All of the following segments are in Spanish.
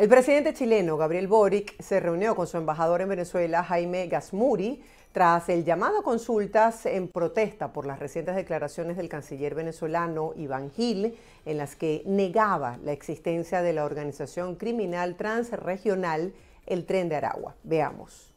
El presidente chileno, Gabriel Boric, se reunió con su embajador en Venezuela, Jaime Gazmuri, tras el llamado a consultas en protesta por las recientes declaraciones del canciller venezolano Iván Gil, en las que negaba la existencia de la organización criminal transregional El Tren de Aragua. Veamos.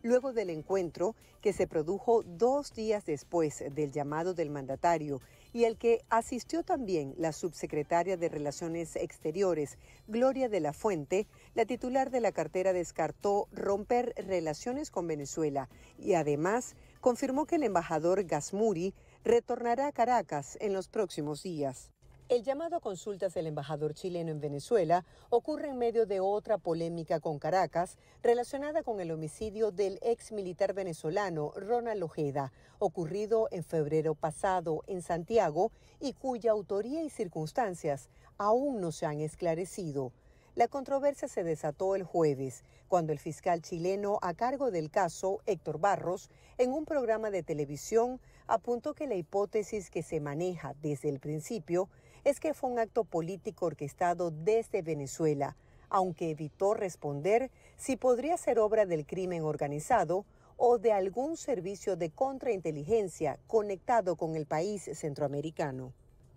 Luego del encuentro, que se produjo 2 días después del llamado del mandatario y al que asistió también la subsecretaria de Relaciones Exteriores, Gloria de la Fuente, la titular de la cartera descartó romper relaciones con Venezuela y además confirmó que el embajador Gazmuri retornará a Caracas en los próximos días. El llamado a consultas del embajador chileno en Venezuela ocurre en medio de otra polémica con Caracas relacionada con el homicidio del ex militar venezolano Ronald Ojeda, ocurrido en febrero pasado en Santiago y cuya autoría y circunstancias aún no se han esclarecido. La controversia se desató el jueves, cuando el fiscal chileno a cargo del caso, Héctor Barros, en un programa de televisión apuntó que la hipótesis que se maneja desde el principio es que fue un acto político orquestado desde Venezuela, aunque evitó responder si podría ser obra del crimen organizado o de algún servicio de contrainteligencia conectado con el país centroamericano.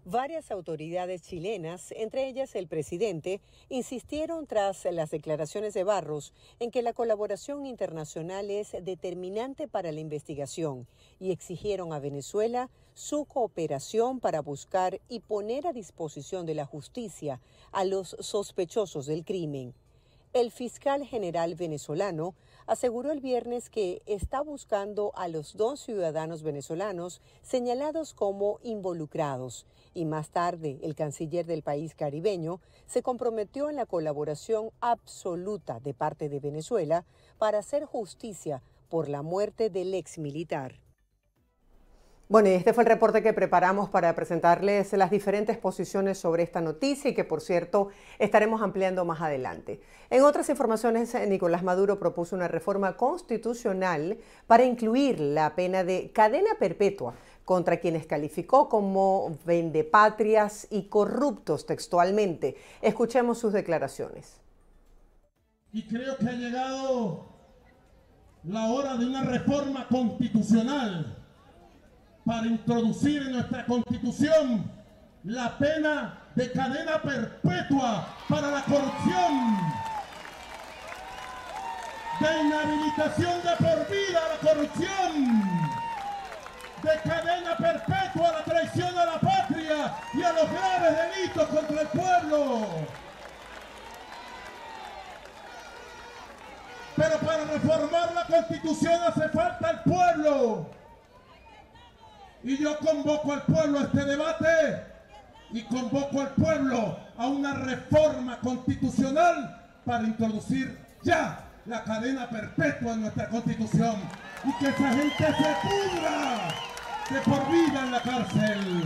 Varias autoridades chilenas, entre ellas el presidente, insistieron tras las declaraciones de Barros en que la colaboración internacional es determinante para la investigación y exigieron a Venezuela su cooperación para buscar y poner a disposición de la justicia a los sospechosos del crimen. El fiscal general venezolano aseguró el viernes que está buscando a los 2 ciudadanos venezolanos señalados como involucrados y más tarde el canciller del país caribeño se comprometió en la colaboración absoluta de parte de Venezuela para hacer justicia por la muerte del ex militar. Bueno, y este fue el reporte que preparamos para presentarles las diferentes posiciones sobre esta noticia y que, por cierto, estaremos ampliando más adelante. En otras informaciones, Nicolás Maduro propuso una reforma constitucional para incluir la pena de cadena perpetua contra quienes calificó como vendepatrias y corruptos textualmente. Escuchemos sus declaraciones. Y creo que ha llegado la hora de una reforma constitucional para introducir en nuestra Constitución la pena de cadena perpetua para la corrupción, de inhabilitación de por vida a la corrupción, de cadena perpetua a la traición a la patria y a los graves delitos contra el pueblo. Pero para reformar la Constitución hace falta el pueblo. Y yo convoco al pueblo a este debate y convoco al pueblo a una reforma constitucional para introducir ya la cadena perpetua en nuestra Constitución y que esa gente se pudra de por vida en la cárcel.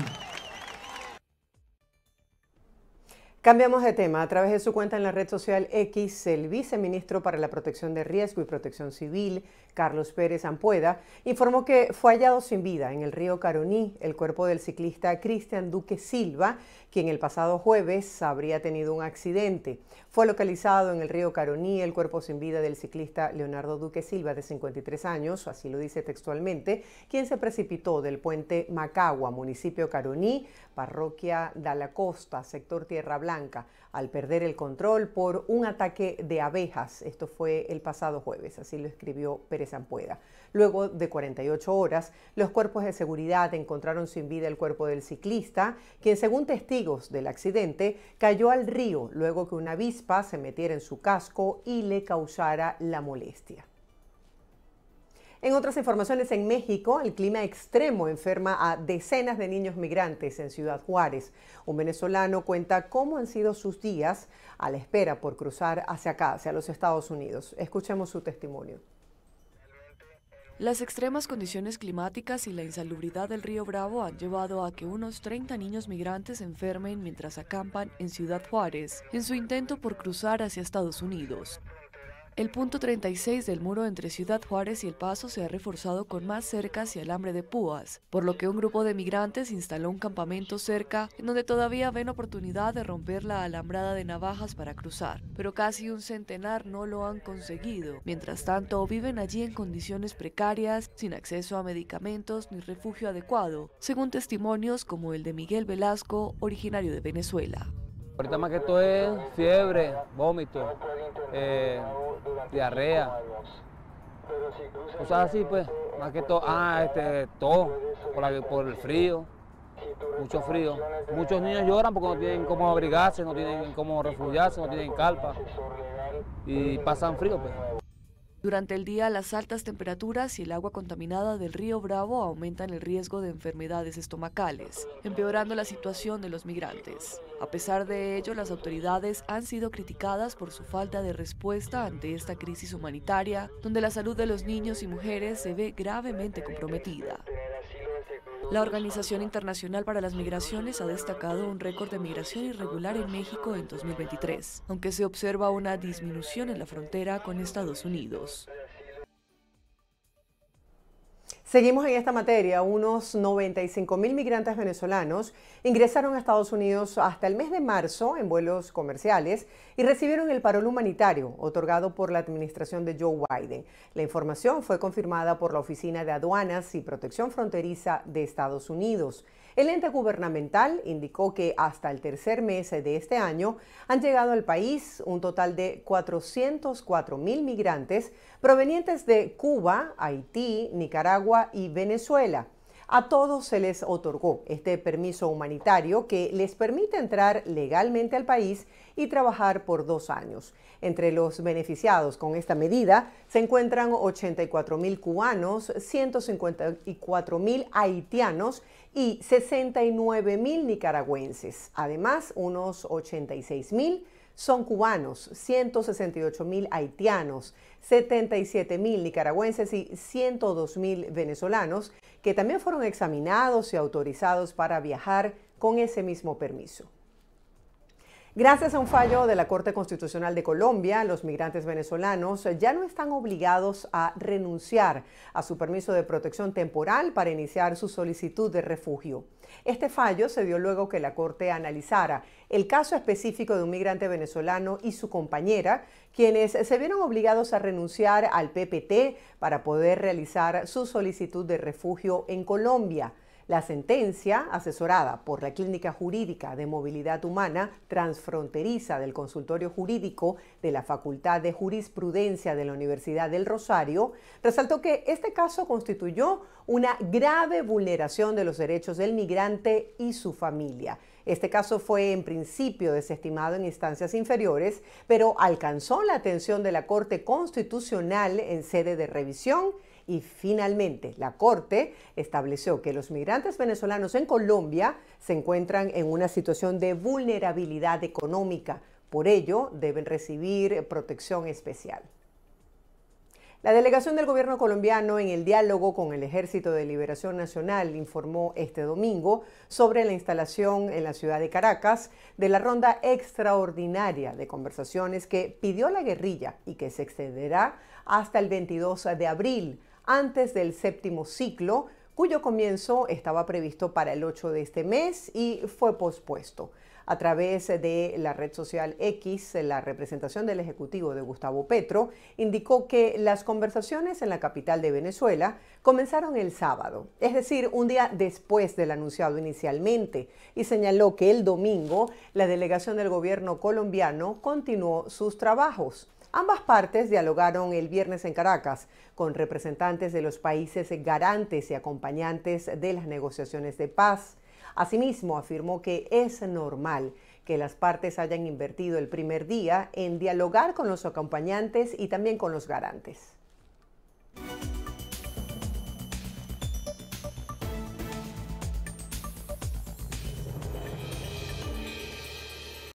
Cambiamos de tema. A través de su cuenta en la red social X, el viceministro para la Protección de Riesgo y Protección Civil, Carlos Pérez Ampueda, informó que fue hallado sin vida en el río Caroní el cuerpo del ciclista Cristian Duque Silva, quien el pasado jueves habría tenido un accidente. Fue localizado en el río Caroní el cuerpo sin vida del ciclista Leonardo Duque Silva, de 53 años, así lo dice textualmente, quien se precipitó del puente Macagua, municipio Caroní, parroquia de la Costa, sector Tierra Blanca, al perder el control por un ataque de abejas. Esto fue el pasado jueves, así lo escribió Pérez Ampueda. Luego de 48 horas, los cuerpos de seguridad encontraron sin vida el cuerpo del ciclista, quien, según testigos del accidente, cayó al río luego que una avispa se metiera en su casco y le causara la molestia. En otras informaciones, en México, el clima extremo enferma a decenas de niños migrantes en Ciudad Juárez. Un venezolano cuenta cómo han sido sus días a la espera por cruzar hacia acá, hacia los Estados Unidos. Escuchemos su testimonio. Las extremas condiciones climáticas y la insalubridad del río Bravo han llevado a que unos 30 niños migrantes se enfermen mientras acampan en Ciudad Juárez, en su intento por cruzar hacia Estados Unidos. El punto 36 del muro entre Ciudad Juárez y El Paso se ha reforzado con más cercas y alambre de púas, por lo que un grupo de migrantes instaló un campamento cerca en donde todavía ven oportunidad de romper la alambrada de navajas para cruzar, pero casi un centenar no lo han conseguido. Mientras tanto, viven allí en condiciones precarias, sin acceso a medicamentos ni refugio adecuado, según testimonios como el de Miguel Velasco, originario de Venezuela. Ahorita más que todo es fiebre, vómito, diarrea, cosas así pues, más que todo, tos por el frío, mucho frío. Muchos niños lloran porque no tienen cómo abrigarse, no tienen cómo refugiarse, no tienen carpa y pasan frío pues. Durante el día, las altas temperaturas y el agua contaminada del río Bravo aumentan el riesgo de enfermedades estomacales, empeorando la situación de los migrantes. A pesar de ello, las autoridades han sido criticadas por su falta de respuesta ante esta crisis humanitaria, donde la salud de los niños y mujeres se ve gravemente comprometida. La Organización Internacional para las Migraciones ha destacado un récord de migración irregular en México en 2023, aunque se observa una disminución en la frontera con Estados Unidos. Seguimos en esta materia. Unos 95.000 migrantes venezolanos ingresaron a Estados Unidos hasta el mes de marzo en vuelos comerciales y recibieron el parol humanitario otorgado por la administración de Joe Biden. La información fue confirmada por la Oficina de Aduanas y Protección Fronteriza de Estados Unidos. El ente gubernamental indicó que hasta el tercer mes de este año han llegado al país un total de 404.000 migrantes provenientes de Cuba, Haití, Nicaragua y Venezuela. A todos se les otorgó este permiso humanitario que les permite entrar legalmente al país y trabajar por 2 años. Entre los beneficiados con esta medida se encuentran 84.000 cubanos, 154.000 haitianos y 69.000 nicaragüenses. Además, unos 86.000 son cubanos, 168.000 haitianos, 77.000 nicaragüenses y 102.000 venezolanos que también fueron examinados y autorizados para viajar con ese mismo permiso. Gracias a un fallo de la Corte Constitucional de Colombia, los migrantes venezolanos ya no están obligados a renunciar a su permiso de protección temporal para iniciar su solicitud de refugio. Este fallo se dio luego que la Corte analizara el caso específico de un migrante venezolano y su compañera, quienes se vieron obligados a renunciar al PPT para poder realizar su solicitud de refugio en Colombia. La sentencia, asesorada por la Clínica Jurídica de Movilidad Humana Transfronteriza del Consultorio Jurídico de la Facultad de Jurisprudencia de la Universidad del Rosario, resaltó que este caso constituyó una grave vulneración de los derechos del migrante y su familia. Este caso fue en principio desestimado en instancias inferiores, pero alcanzó la atención de la Corte Constitucional en sede de revisión. Y finalmente, la Corte estableció que los migrantes venezolanos en Colombia se encuentran en una situación de vulnerabilidad económica. Por ello, deben recibir protección especial. La delegación del gobierno colombiano en el diálogo con el Ejército de Liberación Nacional informó este domingo sobre la instalación en la ciudad de Caracas de la ronda extraordinaria de conversaciones que pidió la guerrilla y que se extenderá hasta el 22 de abril, antes del 7º ciclo, cuyo comienzo estaba previsto para el 8 de este mes y fue pospuesto. A través de la red social X, la representación del Ejecutivo de Gustavo Petro indicó que las conversaciones en la capital de Venezuela comenzaron el sábado, es decir, un día después del anunciado inicialmente, y señaló que el domingo la delegación del gobierno colombiano continuó sus trabajos. Ambas partes dialogaron el viernes en Caracas con representantes de los países garantes y acompañantes de las negociaciones de paz. Asimismo, afirmó que es normal que las partes hayan invertido el primer día en dialogar con los acompañantes y también con los garantes.